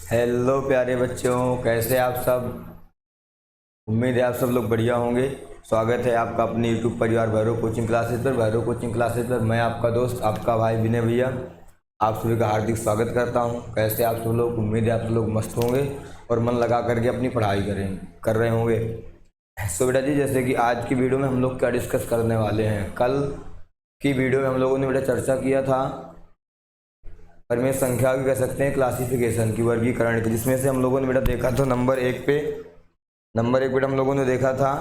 Hello प्यारे बच्चों, कैसे आप सब। उम्मीद है आप सब लोग बढ़िया होंगे। स्वागत है आपका अपने यूट्यूब परिवार भैरव कोचिंग क्लासेस पर। भैरव कोचिंग क्लासेस पर मैं आपका दोस्त, आपका भाई विनय भैया आप सभी का हार्दिक स्वागत करता हूं। कैसे आप सब लोग, उम्मीद है आप सब लोग मस्त होंगे और मन लगा करके अपनी पढ़ाई कर रहे होंगे। सो बेटा जी, जैसे कि आज की वीडियो में हम लोग क्या डिस्कस करने वाले हैं। कल की वीडियो में हम लोगों ने बेटा चर्चा किया था परिमेय संख्या की, कह सकते हैं क्लासिफिकेशन की, वर्गीकरण की, जिसमें से हम लोगों ने बेटा देखा था नंबर एक बेटा हम लोगों ने देखा था,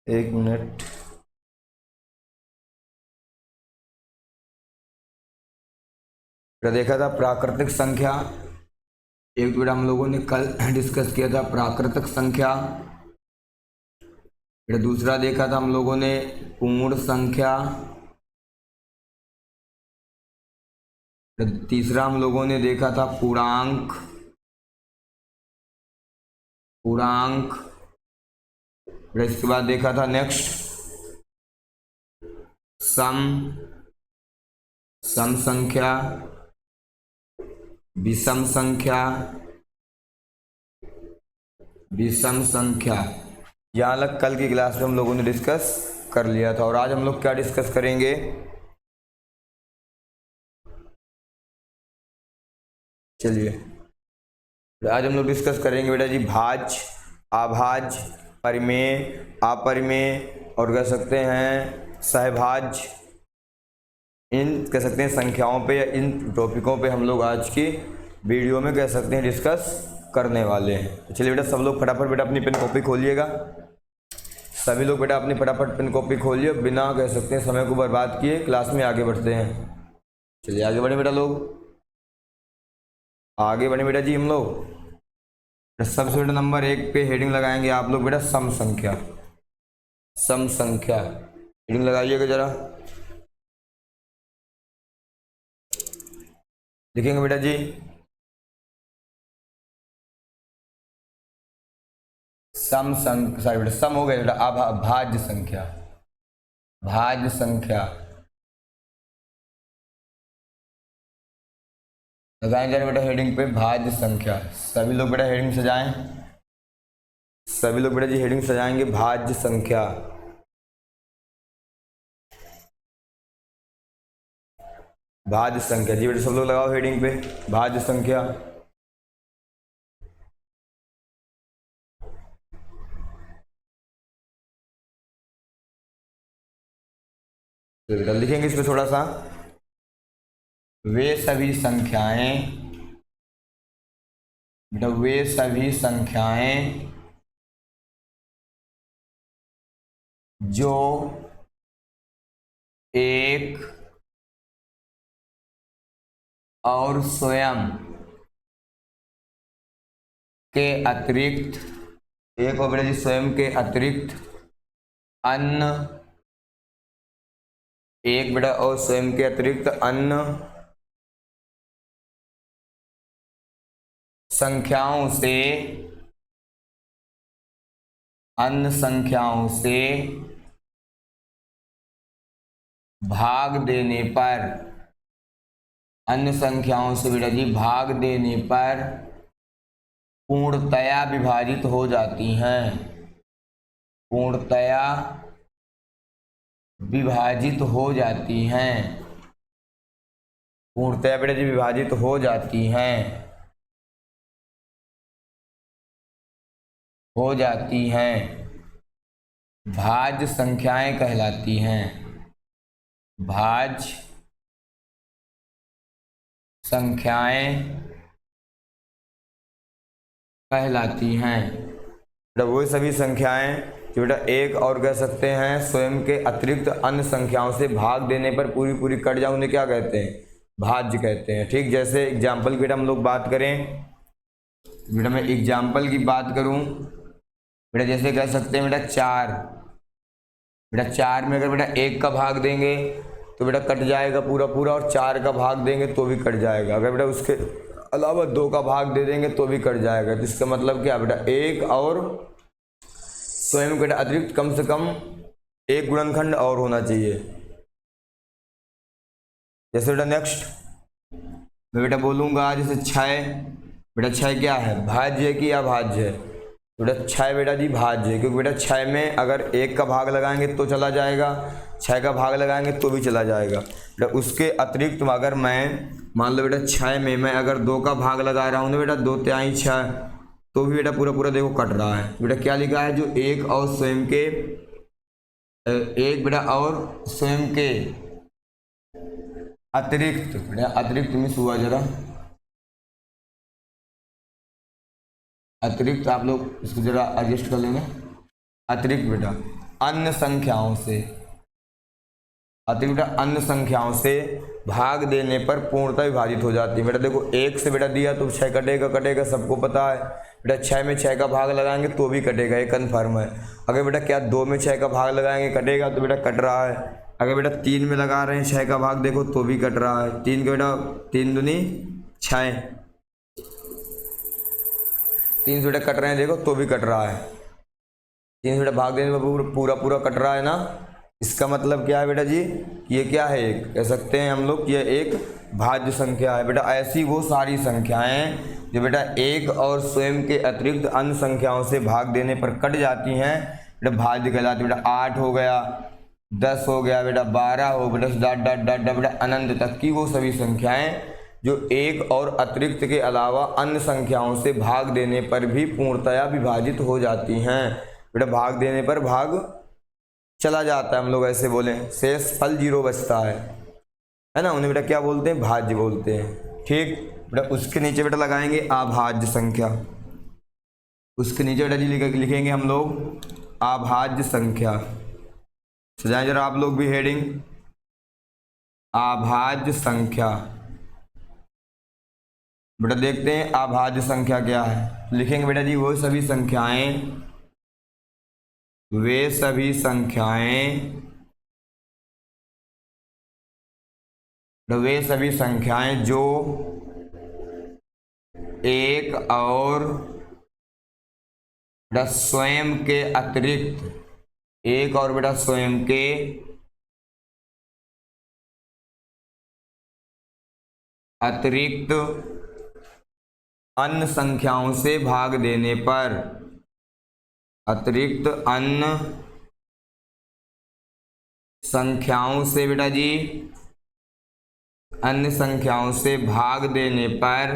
एक मिनट, बेटा देखा था प्राकृतिक संख्या। एक बेटा हम लोगों ने कल डिस्कस किया था प्राकृतिक संख्या। बेटा दूसरा देखा था हम लोगों ने पूर्ण संख्या। तीसरा हम लोगों ने देखा था पूर्णांक। इसके बाद देखा था नेक्स्ट सम संख्या, विषम संख्या। यहाँ तक कल की क्लास में हम लोगों ने डिस्कस कर लिया था। और आज हम लोग क्या डिस्कस करेंगे, चलिए आज हम लोग डिस्कस करेंगे बेटा जी भाज्य, अभाज्य, परिमेय, अपरिमेय और कह सकते हैं सहभाज्य। इन कह सकते हैं संख्याओं पे या इन टॉपिकों पे हम लोग आज की वीडियो में कह सकते हैं डिस्कस करने वाले हैं। तो चलिए बेटा सब लोग फटाफट बेटा अपनी पेन कॉपी खोलिएगा। सभी लोग बेटा अपनी फटाफट पेन कॉपी खोलिए, बिना कह सकते हैं समय को बर्बाद किए क्लास में आगे बढ़ते हैं। चलिए आगे बढ़े बेटा, लोग आगे बढ़े बेटा जी। हम लोग सबसे बेटा नंबर एक पे हेडिंग लगाएंगे आप लोग बेटा सम संख्या। हेडिंग लगाइएगा जरा, लिखेंगे बेटा जी सम हो गया बेटा भाज्य संख्या। लगाएंगे बेटा हेडिंग पे भाज्य संख्या। सभी लोग बेटा हेडिंग सजाएं। सभी लोग बेटा जी हेडिंग सजाएंगे भाज्य संख्या। जी बेटा सब लोग लगाओ हेडिंग पे भाज्य संख्या। तो बेटा लिखेंगे इसमें थोड़ा सा, वे सभी संख्याएं जो एक और स्वयं के अतिरिक्त, एक और बेटा जी स्वयं के अतिरिक्त अन्य, एक बेटा और स्वयं के अतिरिक्त अन्य संख्याओं से भाग देने पर, अन्य संख्याओं से बेटा जी भाग देने पर पूर्णतया विभाजित हो जाती हैं। पूर्णतया विभाजित हो जाती हैं। पूर्णतया बेटा जी विभाजित हो जाती हैं। भाज्य संख्याएं कहलाती हैं। भाज्य संख्याएं कहलाती हैं। बेटा वो सभी संख्याएं जो बेटा एक और कह सकते हैं स्वयं के अतिरिक्त अन्य संख्याओं से भाग देने पर पूरी कट जाए, उन्हें क्या कहते हैं, भाज्य कहते हैं। ठीक, जैसे एग्जाम्पल बेटा हम लोग बात करें, बेटा मैं एग्जाम्पल की बात करूं बेटा, जैसे कह सकते हैं बेटा चार में अगर बेटा एक का भाग देंगे तो बेटा कट जाएगा पूरा, और चार का भाग देंगे तो भी कट जाएगा। अगर बेटा उसके अलावा दो का भाग दे देंगे तो भी कट जाएगा। तो इसका मतलब क्या बेटा, एक और स्वयं बेटा अतिरिक्त कम से कम एक गुणनखंड और होना चाहिए। जैसे बेटा नेक्स्ट मैं बेटा बोलूँगा जैसे 6, बेटा 6 क्या है, भाज्य है कि अभाज्य है? बेटा 6 बेटा जी भाज्य है, क्योंकि बेटा 6 में अगर 1 का भाग लगाएंगे तो चला जाएगा, 6 का भाग लगाएंगे तो भी चला जाएगा। बेटा उसके अतिरिक्त अगर मैं मान लो बेटा 6 में मैं अगर 2 का भाग लगा रहा हूँ तो बेटा 2 तिहाई 6, तो भी बेटा पूरा पूरा देखो कट रहा है। बेटा क्या लिखा है, जो एक और स्वयं के एक बेटा और स्वयं के अतिरिक्त, बेटा अतिरिक्त मिस हुआ जरा, अतिरिक्त आप लोग इसको जरा एडजस्ट कर लेंगे। अतिरिक्त बेटा अन्य संख्याओं से, अतिरिक्त बेटा अन्य संख्याओं से भाग देने पर पूर्णतः विभाजित हो जाती है। बेटा देखो 1 से बेटा दिया तो 6 कटेगा, कटेगा सबको पता है। बेटा 6 में 6 का भाग लगाएंगे तो भी कटेगा, ये कन्फर्म है। अगर बेटा क्या 2 में 6 का भाग लगाएंगे कटेगा, तो बेटा कट रहा है। अगर बेटा 3 में लगा रहे हैं 6 का भाग, देखो तो भी कट रहा है। 3 का बेटा 3 दूनी 6, 3 से बेटा कट रहे हैं देखो तो भी कट रहा है। 3 से बेटा भाग देने पर पूरा पूरा कट रहा है ना। इसका मतलब क्या है बेटा जी, ये क्या है, एक कह सकते हैं हम लोग, ये एक भाज्य संख्या है। बेटा ऐसी वो सारी संख्याएं जो बेटा एक और स्वयं के अतिरिक्त अन्य संख्याओं से भाग देने पर कट जाती हैं, बेटा भाज्य कहलाती है। बेटा 8 हो गया, 10 हो गया, बेटा 12 हो, बेटा डॉट डॉट डॉट डॉट बेटा अनंत तक की वो सभी संख्याएं जो एक और अतिरिक्त के अलावा अन्य संख्याओं से भाग देने पर भी पूर्णतया विभाजित हो जाती हैं। बेटा भाग देने पर भाग चला जाता है, हम लोग ऐसे बोलें, शेष फल 0 बचता है ना, उन्हें बेटा क्या बोलते हैं, भाज्य बोलते हैं। ठीक बेटा उसके नीचे बेटा लगाएंगे अभाज्य संख्या, उसके नीचे बेटा जी लिखेंगे हम लोग अभाज्य संख्या। सजाएं जरा आप लोग भी हेडिंग, अभाज्य संख्या। बेटा देखते हैं अभाज्य संख्या क्या है, लिखेंगे बेटा जी वो सभी संख्याएं, वे सभी संख्याएं, वे सभी संख्याएं जो एक और बेटा स्वयं के अतिरिक्त, एक और बेटा स्वयं के अतिरिक्त अन्य संख्याओं से भाग देने पर, अतिरिक्त अन्य संख्याओं से बेटा जी, अन्य संख्याओं से भाग देने पर,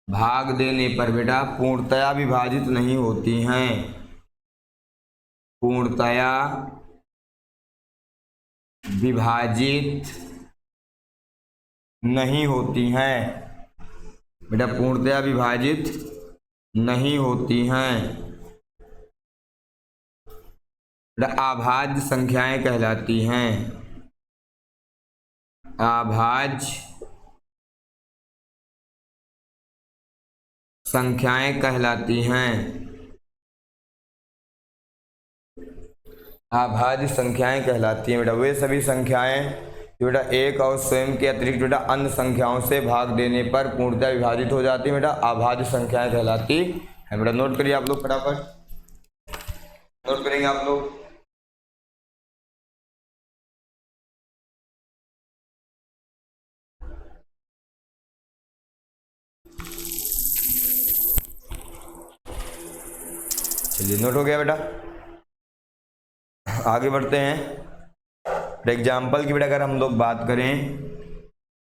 भाग देने पर बेटा पूर्णतया विभाजित नहीं होती हैं, पूर्णतया विभाजित नहीं होती हैं, बेटा पूर्णतया विभाजित नहीं होती हैं। बेटा अभाज्य संख्याएं कहलाती हैं, अभाज्य संख्याएं कहलाती हैं, अभाज्य संख्याएं कहलाती हैं। बेटा वे सभी संख्याएं जो बेटा एक और स्वयं के अतिरिक्त बेटा अन्य संख्याओं से भाग देने पर पूर्णतः विभाजित हो जाती है, बेटा अभाज्य संख्याएं कहलाती है। बेटा नोट करिए आप लोग, फटाफट नोट करेंगे आप लोग। चलिए नोट हो गया बेटा, आगे बढ़ते हैं। एग्जाम्पल की बेटा अगर हम लोग बात करें,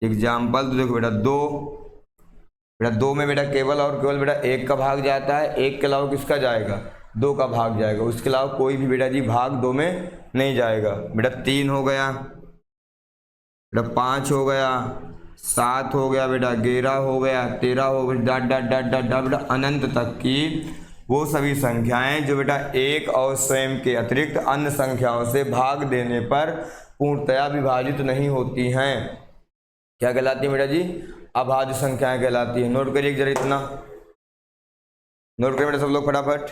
एग्जाम्पल तो देखो बेटा 2, बेटा 2 में बेटा केवल और केवल बेटा 1 का भाग जाता है, 1 के अलावा किसका जाएगा, 2 का भाग जाएगा, उसके अलावा कोई भी बेटा जी भाग 2 में नहीं जाएगा। बेटा 3 हो गया, बेटा 5 हो गया, 7 हो गया, बेटा 11 हो गया, 13 हो गया, dot dot dot dot dot बेटा अनंत तक की वो सभी संख्याएं जो बेटा एक और स्वयं के अतिरिक्त अन्य संख्याओं से भाग देने पर पूर्णतया विभाजित नहीं होती हैं, क्या कहलाती है बेटा जी, अभाज्य संख्याएं कहलाती है। नोट करिए जरा, इतना नोट करिए बेटा सब लोग फटाफट।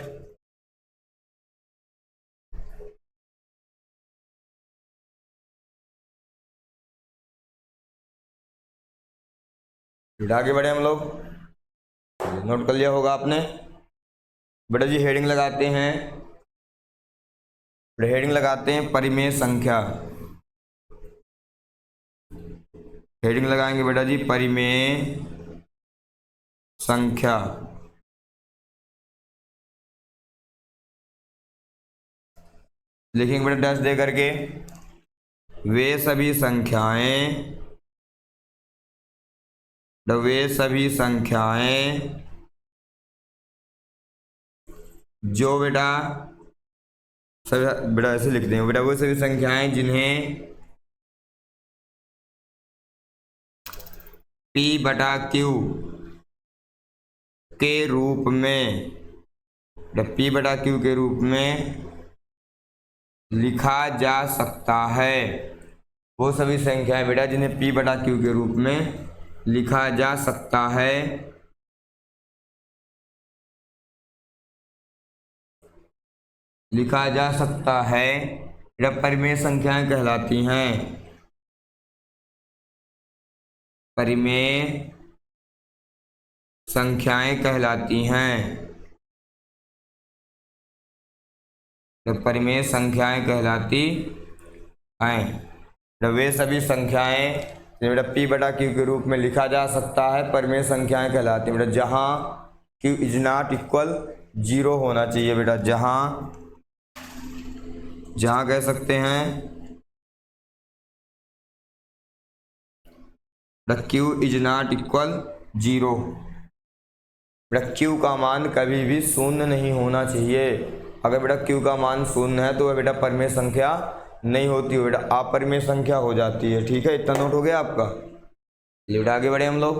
बेटा आगे बढ़े हम लोग, नोट कर लिया होगा आपने। बेटा जी हेडिंग लगाते हैं, हेडिंग लगाते हैं परिमेय संख्या, हेडिंग लगाएंगे बेटा जी परिमेय संख्या। लिखेंगे बेटा डैश दे करके, वे सभी संख्याएं जो बेटा सभी, बेटा ऐसे लिख देंगे बेटा, वो सभी संख्याएं जिन्हें P बटा Q के रूप में, P बटा Q के रूप में लिखा जा सकता है। वो सभी संख्याएं बेटा जिन्हें P बटा Q के रूप में लिखा जा सकता है, बेटा परिमेय संख्याएं कहलाती हैं। परिमेय संख्याएं कहलाती हैं। परिमेय संख्याएं कहलाती हैं। वे सभी संख्याएं बेटा P बटा Q के रूप में लिखा जा सकता है, परिमेय संख्याएं कहलाती हैं बेटा, जहां Q इज नॉट इक्वल 0 होना चाहिए बेटा, जहां कह सकते हैं Q इज नॉट इक्वल 0, बेटा Q का मान कभी भी शून्य नहीं होना चाहिए। अगर बेटा Q का मान शून्य है तो वह बेटा परिमेय संख्या नहीं होती है, बेटा अपरिमेय संख्या हो जाती है। ठीक है, इतना नोट हो गया आपका। चलिए बेटा आगे बढ़े हम लोग,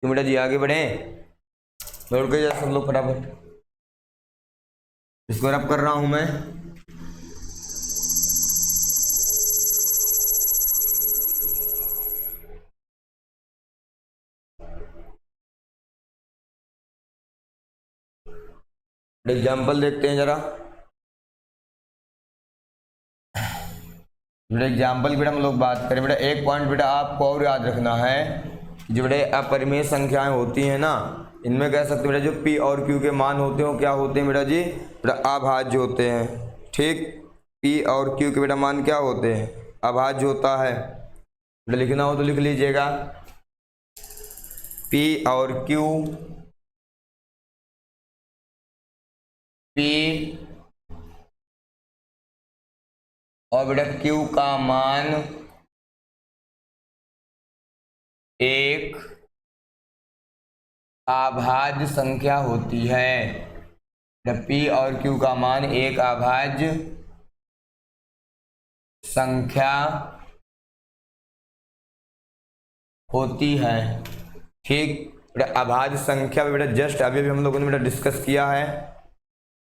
तो बेटा जी आगे बढ़े, नोट कर जाए सब लोग फटाफट। इसको रब कर रहा हूं मैं। एग्जाम्पल देखते हैं जरा। बेटा एग्जाम्पल बेटा हम लोग बात करें बेटा, एक पॉइंट बेटा आपको और याद रखना है कि जो बेटा अपरिमेय संख्याएं होती हैं ना, इनमें कह सकते हैं बेटा जो P और Q के मान होते हैं क्या होते हैं बेटा जी, बेटा अभाज्य होते हैं। ठीक, P और Q के बेटा मान क्या होते हैं, अभाज्य होता है। बेटा लिखना हो तो लिख लीजिएगा, P और Q, P और बेटा Q का मान एक अभाज्य संख्या होती है। P और Q का मान एक अभाज्य संख्या होती है। ठीक, बेटा अभाज्य संख्या बेटा जस्ट अभी हम लोगों ने बेटा डिस्कस किया है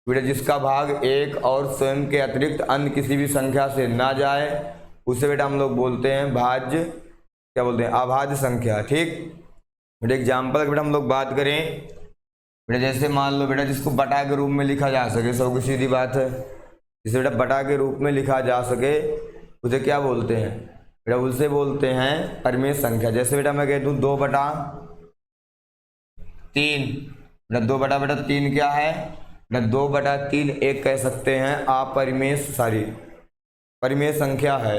बेटा, जिसका भाग एक और स्वयं के अतिरिक्त अन्य किसी भी संख्या से ना जाए उसे बेटा हम लोग बोलते हैं भाज्य, क्या बोलते हैं, अभाज्य संख्या। ठीक बेटा एग्जाम्पल बेटा हम लोग बात करें बेटा, जैसे मान लो बेटा जिसको बटा के रूप में लिखा जा सके, सब कुछ सीधी बात है, जिसे बेटा बटा के रूप में लिखा जा सके उसे क्या बोलते हैं बेटा, उसे बोलते हैं परिमेय संख्या। जैसे बेटा मैं कह दूं 2/3, बेटा 2/3 क्या है बेटा, 2/3 एक कह सकते हैं अपरिमेय परिमेय संख्या है।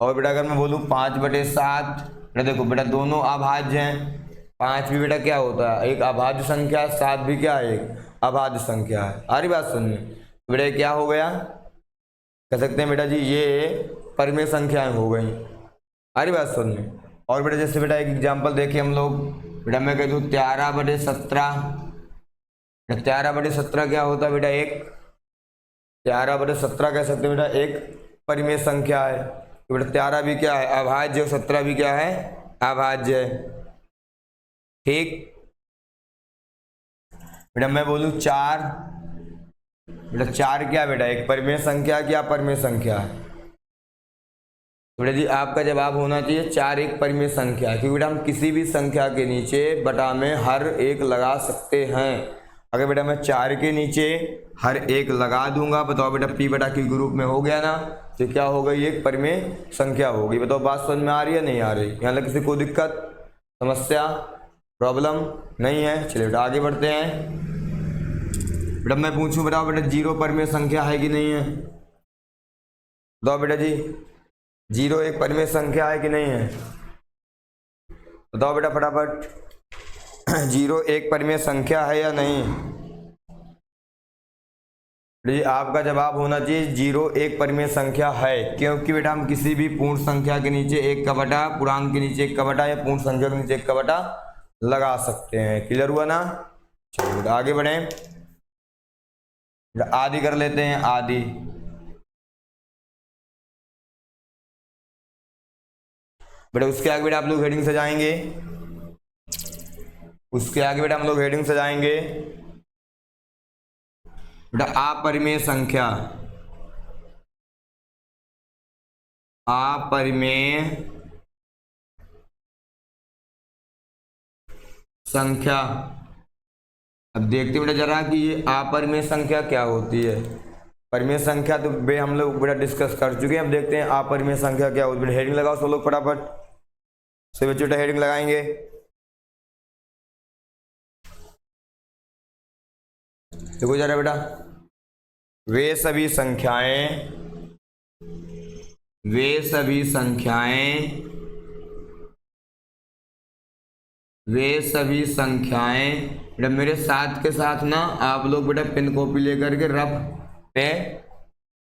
और बेटा अगर मैं बोलूं 5/7, बेटा देखो बेटा दोनों अभाज्य हैं, 5 भी बेटा क्या होता है एक अभाज्य संख्या, 7 भी क्या है एक अभाज्य संख्या है। आ रही बात समझ में, बेटा क्या हो गया, कह सकते हैं बेटा जी ये परिमेय संख्याएं हो गई। आ रही बात समझ में। और बेटा जैसे बेटा एक एग्जांपल देखिए हम लोग, बेटा मैं कह दूं 13/17, 13/17 क्या होता है बेटा, एक 13/17 कह सकते हैं बेटा एक परिमेय संख्या है। तो बेटा 13 भी क्या है अभाज्य और 17 भी क्या है अभाज्य है। ठीक बेटा मैं बोलूं 4, बेटा 4 क्या बेटा एक परिमेय संख्या क्या परिमेय संख्या है। बेटा जी आपका जवाब होना चाहिए 4 एक परिमेय संख्या है, क्योंकि बेटा हम किसी भी संख्या के नीचे बटा में हर एक लगा सकते हैं। अगर बेटा मैं 4 के नीचे हर एक लगा दूंगा, बताओ बेटा P बटा Q के रूप में हो गया ना, तो क्या हो गई एक परिमेय संख्या होगी। बताओ बात समझ में आ रही है नहीं आ रही, यहाँ तक किसी को दिक्कत समस्या प्रॉब्लम नहीं है। चलिए बेटा आगे बढ़ते हैं। बेटा मैं पूछूं बताओ बेटा 0 परिमेय संख्या है कि नहीं है, बताओ बेटा जी जीरो एक परिमेय संख्या है कि नहीं है? बताओ बेटा फटाफट। जीरो एक परिमेय संख्या है या नहीं? जी आपका जवाब होना चाहिए जीरो एक परिमेय संख्या है, क्योंकि बेटा हम किसी भी पूर्ण संख्या के नीचे एक का बटा, पूर्णांक के नीचे एक का बटा या पूर्ण संख्या के नीचे एक का बटा लगा सकते हैं। क्लियर हुआ ना? चलो बेटा आगे बढ़े। आदि कर लेते हैं, आदि। बेटा उसके आगे बेटा आप लोग हेडिंग सजाएंगे, उसके आगे बेटा हम लोग हेडिंग सजाएंगे बेटा अपरिमेय संख्या, अपरिमेय संख्या। अब देखते बेटा जरा कि ये अपरिमेय संख्या क्या होती है। परिमेय संख्या तो बे हम लोग बेटा डिस्कस कर चुके हैं। अब देखते हैं अपरिमेय संख्या क्या होती है। बेटा हेडिंग लगाओ सब लोग फटाफट से, बच्चे बेटा हेडिंग लगाएंगे। देखो जरा बेटा, वे सभी संख्याएं, वे सभी संख्याएं, वे सभी संख्याएं बेटा मेरे साथ के साथ ना आप लोग बेटा पेन कॉपी लेकर के रफ पे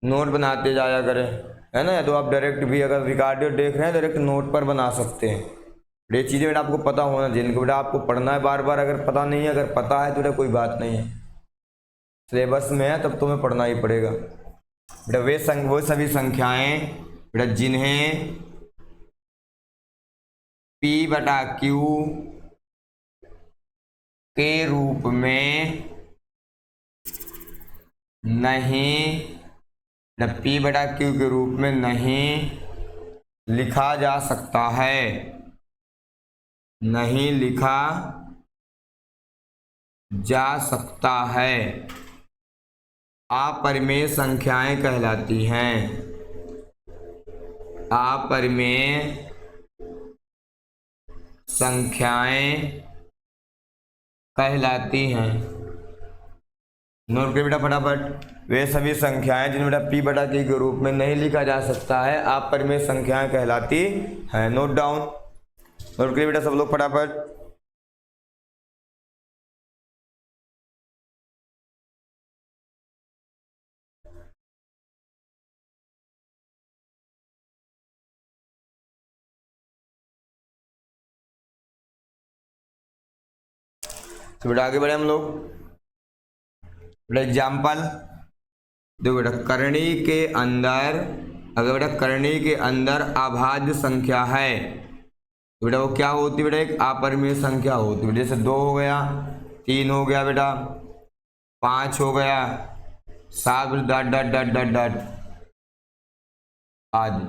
नोट बनाते जाया करें, है ना? तो आप डायरेक्ट भी अगर रिकॉर्डेड देख रहे हैं डायरेक्ट नोट पर बना सकते हैं। ये चीज़ें बेटा आपको पता होना चाहिए, इनको बेटा आपको पढ़ना है बार बार। अगर पता नहीं है, अगर पता है तो बेटा कोई बात नहीं है, सिलेबस में है तब तुम्हें पढ़ना ही पड़ेगा बेटा। वो सभी संख्याएं बेटा जिन्हें P बटा Q के रूप में नहीं, P बटा Q के रूप में नहीं लिखा जा सकता है, नहीं लिखा जा सकता है, अपरिमेय संख्याएं कहलाती हैं, अपरिमेय संख्याएं कहलाती हैं। नोट करिए बेटा फटाफट। वे सभी संख्याएं जिनमें बेटा P बटा Q के रूप में नहीं लिखा जा सकता है अपरिमेय संख्याएं कहलाती हैं। नोट डाउन, नोट करिए बेटा सब लोग फटाफट। तो बेटा आगे बढ़े हम लोग। बेटा एग्जाम्पल देखो बेटा, करणी के अंदर, अगर बेटा करणी के अंदर अभाज्य संख्या है तो बेटा वो क्या होती है बेटा? एक अपरिमेय संख्या होती है। जैसे 2 हो गया, 3 हो गया बेटा, 5 हो गया, 7 dot dot dot dot dot आदि।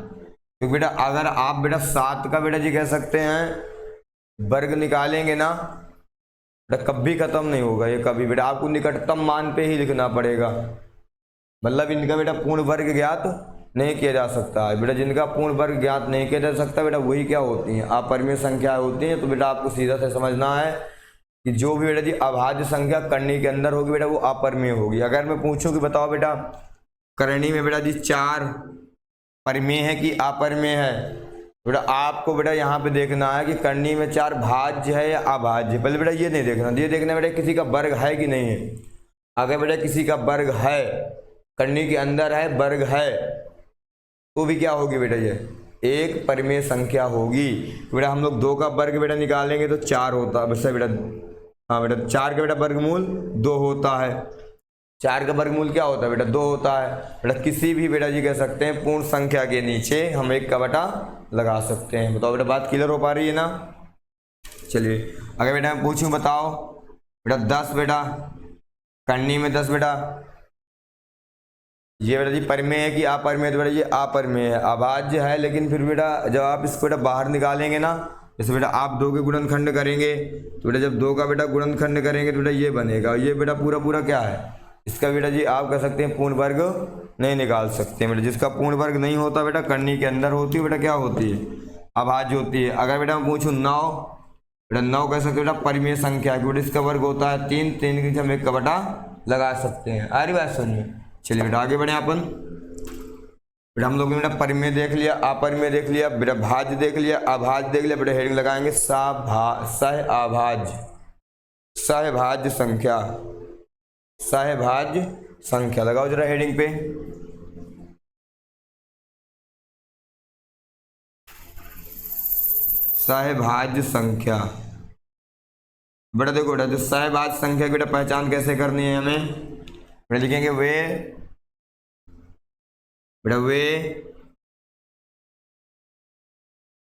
तो बेटा अगर आप बेटा 7 का बेटा जी कह सकते हैं वर्ग निकालेंगे ना बेटा, कभी खत्म नहीं होगा ये कभी। बेटा आपको निकटतम मान पे ही लिखना पड़ेगा, मतलब इनका बेटा पूर्ण वर्ग ज्ञात नहीं किया जा सकता है बेटा। जिनका पूर्ण वर्ग ज्ञात नहीं किया जा सकता बेटा वही क्या होती हैं? अपरिमेय संख्या होती हैं। तो बेटा आपको सीधा से समझना है कि जो भी बेटा जी अभाज्य संख्या करणी के अंदर होगी बेटा वो अपरिमेय होगी। अगर मैं पूछूं कि बताओ बेटा करणी में बेटा जी 4 परिमेय है कि अपरिमेय है, बेटा आपको बेटा यहाँ पे देखना है कि करणी में 4 भाज्य है या अभाज्य। पहले बेटा ये नहीं देखना, ये देखना बेटा किसी का वर्ग है कि नहीं है। अगर बेटा किसी का वर्ग है, करणी के अंदर है, वर्ग है, तो भी क्या होगी बेटा? ये एक परिमेय संख्या होगी। बेटा हम लोग 2 का वर्ग बेटा निकालेंगे तो 4 होता है वैसे बेटा। हाँ बेटा 4 का बेटा वर्गमूल 2 होता है। 4 का वर्गमूल क्या होता है बेटा? 2 होता है। बेटा किसी भी बेटा जी कह सकते हैं पूर्ण संख्या के नीचे हम एक का बटा लगा सकते हैं। बताओ बेटा बात क्लियर हो पा रही है ना? चलिए अगर बेटा मैं पूछूं बताओ बेटा 10 बेटा करणी में 10 बेटा, ये बेटा जी परिमेय है कि अपरिमेय? तो बेटा ये अपरिमेय है, अभाज्य है। लेकिन फिर बेटा जब आप इसको बेटा बाहर निकालेंगे ना, जैसे बेटा आप 2 के गुणनखंड करेंगे तो बेटा जब 2 का बेटा गुणनखंड करेंगे तो बेटा ये बनेगा। ये बेटा पूरा पूरा क्या है? इसका बेटा जी आप कह सकते हैं पूर्ण वर्ग नहीं निकाल सकते बेटा। जिसका पूर्ण वर्ग नहीं होता बेटा करणी के अंदर होती है बेटा क्या होती है? अभाज्य होती है। अगर बेटा मैं पूछूँ 9 बेटा, 9 कह सकते बेटा परिमेय संख्या है बेटा। इसका वर्ग होता है 3, 3 के हम एक का बटा लगा सकते हैं। आ रही बात समझ में? चलिए बेटा आगे बढ़े अपन। बेटा हम लोगों ने बेटा परिमेय देख लिया, अपरिमेय देख लिया, बेटा भाज्य देख लिया, अभाज्य देख लिया। बेटा हेडिंग लगाएंगे सहअभाज्य, सहभाज्य संख्या, सहभाज्य संख्या लगाओ जरा हेडिंग पे। सहभाज्य संख्या। बेटा देखो बेटा, जो सहभाज्य संख्या की बेटा पहचान कैसे करनी है हमें, बेटा लिखेंगे वे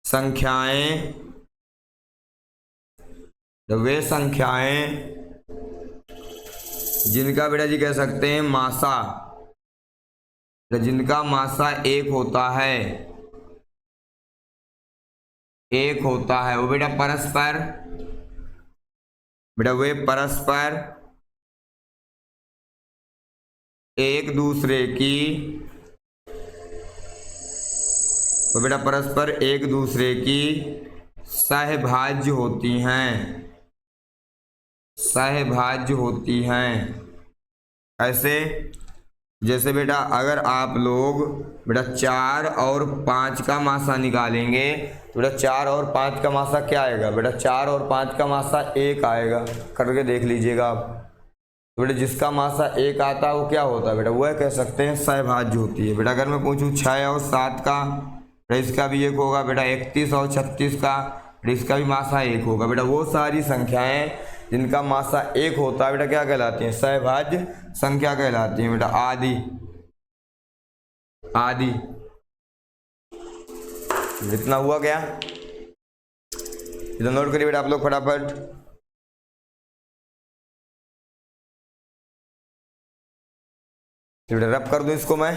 संख्याएं, जिनका बेटा जी कह सकते हैं मासा, जिनका मासा एक होता है, वो बेटा परस्पर, बेटा वे परस्पर एक दूसरे की, वो बेटा परस्पर एक दूसरे की सहभाज्य होती हैं, सहभाज्य होती हैं। ऐसे जैसे बेटा अगर आप लोग बेटा 4 और 5 का मासा निकालेंगे तो बेटा 4 और 5 का मासा क्या आएगा, बेटा 4 और 5 का मासा 1 आएगा, करके देख लीजिएगा आप। तो बेटा जिसका मासा 1 आता है वो क्या होता है, बेटा वह कह सकते हैं सहभाज्य होती है। बेटा अगर मैं पूछूं 6 और 7 का, बेटा इसका भी 1 होगा। बेटा 31 और 36 का, बेटा इसका भी मासा 1 होगा। बेटा वो सारी संख्याएं जिनका मासा 1 होता है बेटा क्या कहलाती हैं, सहभाज्य संख्या कहलाती हैं। बेटा आदि, इतना हुआ क्या, इधर नोट करिए बेटा आप लोग फटाफट। बेटा रब कर दूं इसको मैं,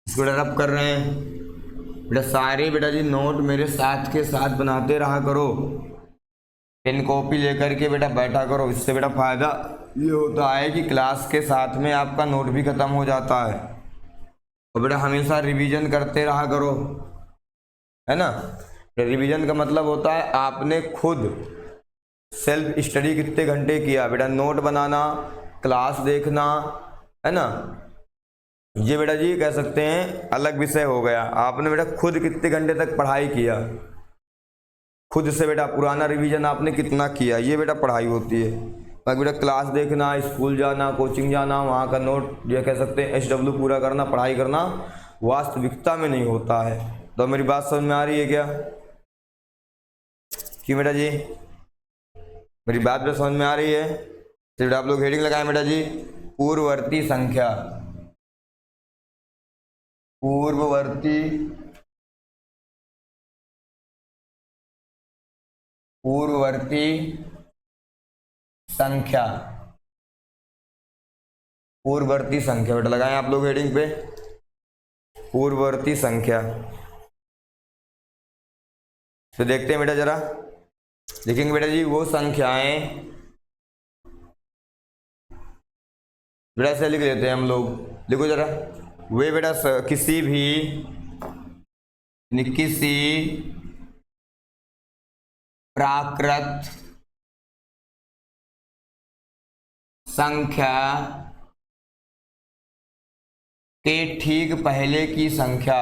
इसको रब कर रहे हैं। बेटा सारे बेटा जी नोट मेरे साथ के साथ बनाते रहा करो, पेन कॉपी लेकर के बेटा बैठा करो। इससे बेटा फायदा ये होता है कि क्लास के साथ में आपका नोट भी खत्म हो जाता है। और बेटा हमेशा रिवीजन करते रहा करो, है ना। रिवीजन का मतलब होता है आपने खुद सेल्फ स्टडी कितने घंटे किया, बेटा नोट बनाना, क्लास देखना, है ना। ये बेटा जी कह सकते हैं अलग विषय हो गया। आपने बेटा खुद कितने घंटे तक पढ़ाई किया, खुद से बेटा पुराना रिवीजन आपने कितना किया, ये बेटा पढ़ाई होती है। बाकी बेटा क्लास देखना, स्कूल जाना, कोचिंग जाना, वहाँ का नोट ये कह सकते हैं SW पूरा करना, पढ़ाई करना वास्तविकता में नहीं होता है। तो मेरी बात समझ में आ रही है क्या कि बेटा जी मेरी बात बेटा समझ में आ रही है। तो बेटा आप लोग हेडिंग लगाएं बेटा जी, पूर्ववर्ती संख्या, पूर्ववर्ती संख्या, पूर्ववर्ती संख्या बेटा लगाएं आप लोग हेडिंग पे, पूर्ववर्ती संख्या। तो देखते हैं बेटा जरा, देखेंगे बेटा जी वो संख्याएं, बेटा ऐसे लिख लेते हैं हम लोग, लिखो जरा। वे बेटा किसी प्राकृत संख्या के ठीक पहले की संख्या,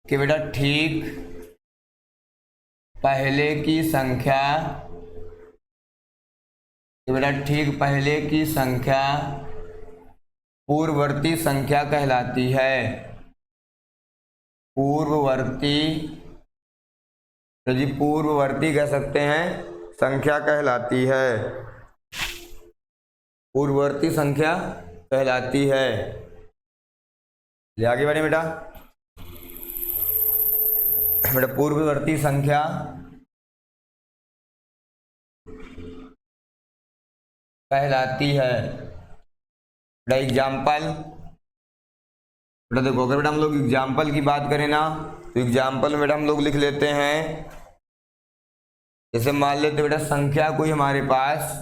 कि बेटा ठीक पहले की संख्या, कि बेटा ठीक पहले की संख्या पूर्ववर्ती संख्या कहलाती है। पूर्ववर्ती तो जी पूर्ववर्ती कह सकते हैं संख्या कहलाती है, पूर्ववर्ती संख्या कहलाती है। आगे बढ़े बेटा, बेटा पूर्ववर्ती संख्या कहलाती है। बेटा एग्जाम्पल, बेटा देखो अगर बेटा हम लोग एग्जाम्पल की बात करें ना, तो एग्जाम्पल में बेटा हम लोग लिख लेते हैं, जैसे मान लेते बेटा संख्या कोई हमारे पास,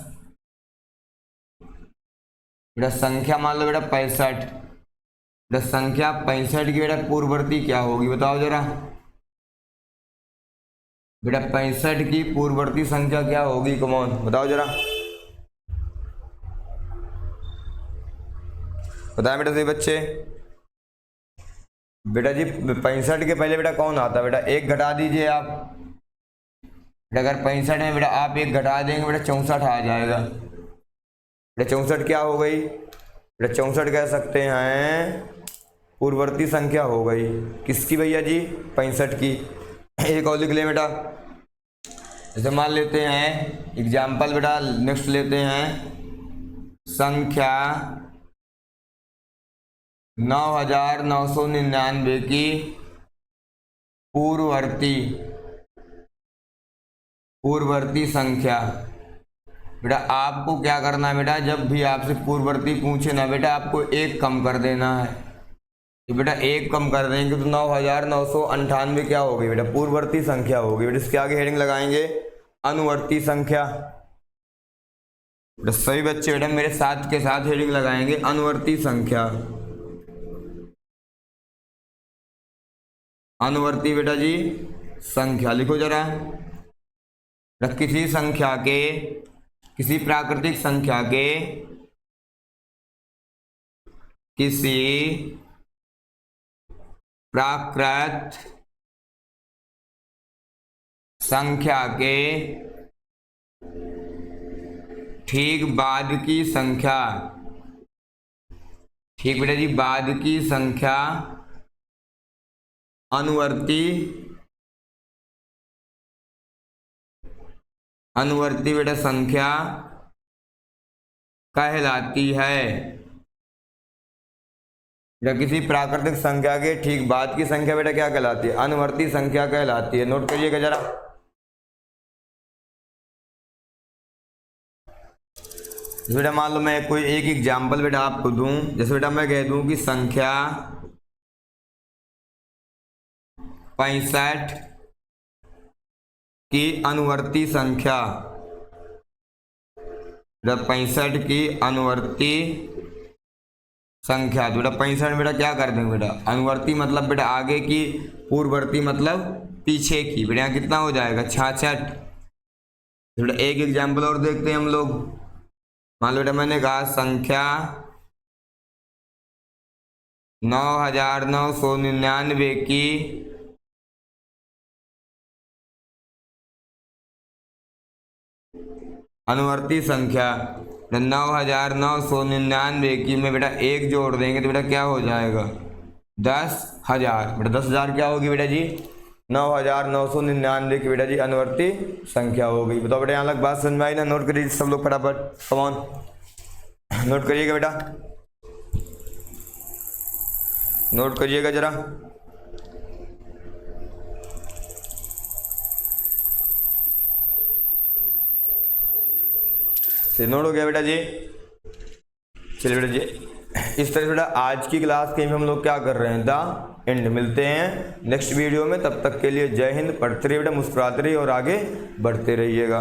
बेटा संख्या मान लो बेटा 65, बेटा संख्या 65 की बेटा पूर्ववर्ती क्या होगी बताओ जरा। बेटा 65 की पूर्ववर्ती संख्या क्या होगी, कमॉन बताओ जरा। बताएं बेटा सभी बच्चे। बेटा जी 65 के पहले बेटा कौन आता है? बेटा 1 घटा दीजिए आप। बेटा अगर 65 में बेटा आप 1 घटा देंगे बेटा 64 आ जाएगा। बेटा 64 क्या हो गई? बेटा 64 कह सकते हैं पूर्ववर्ती संख्या हो गई। किसकी भैया जी? 65 की। एक और लिख लें बेटा, जैसे मान लेते हैं एग्जाम्पल बेटा, नेक्स्ट लेते हैं संख्या 9999 की पूर्ववर्ती संख्या। बेटा आपको क्या करना है बेटा, जब भी आपसे पूर्ववर्ती पूछे ना बेटा आपको 1 कम कर देना है। तो बेटा 1 कम कर देंगे तो 9998 क्या होगी बेटा? पूर्ववर्ती संख्या होगी। बेटा इसके आगे हेडिंग लगाएंगे अनुवर्ती संख्या। बेटा सभी बच्चे बेटा मेरे साथ के साथ हेडिंग लगाएंगे अनुवर्ती संख्या। अनुवर्ती बेटा जी संख्या लिखो जरा। किसी संख्या के, किसी प्राकृतिक संख्या के, किसी प्राकृत संख्या के ठीक बाद की संख्या। ठीक बेटा जी, बाद की संख्या अनुवर्ती बेटा संख्या कहलाती है। बेटा किसी प्राकृतिक संख्या के ठीक बाद की संख्या बेटा क्या कहलाती है? अनुवर्ती संख्या कहलाती है। नोट करिएगा जरा। बेटा मान लो मैं कोई एक एग्जाम्पल बेटा आपको दूं, जैसे बेटा मैं कह दूं कि संख्या 65 की अनुवर्ती संख्या। बेटा 65 की अनुवर्ती संख्या। तो बेटा 65 बेटा क्या कर देंगे बेटा? अनुवर्ती मतलब बेटा आगे की, पूर्ववर्ती मतलब पीछे की। बेटा यहाँ कितना हो जाएगा? 66। बेटा एक एग्जाम्पल और देखते हैं हम लोग। मान लो बेटा मैंने कहा संख्या 9999 की अनुवर्ती संख्या। 9999 की में बेटा 1 जोड़ देंगे तो बेटा क्या हो जाएगा? 10,000। बेटा 10,000 क्या होगी बेटा जी? 9999 की बेटा जी अनुवर्ती संख्या होगी। बताओ बेटा यहाँ तक बात समझ में आई ना? नोट करिए सब लोग फटाफट, कम ऑन नोट करिएगा बेटा, नोट करिएगा जरा। नोट हो गया बेटा जी? चलिए बेटा जी, इस तरह से बेटा आज की क्लास के हम लोग क्या कर रहे हैं, द एंड। मिलते हैं नेक्स्ट वीडियो में, तब तक के लिए जय हिंद। पढ़ते रहिए बेटा, मुस्कुराते रहिए और आगे बढ़ते रहिएगा।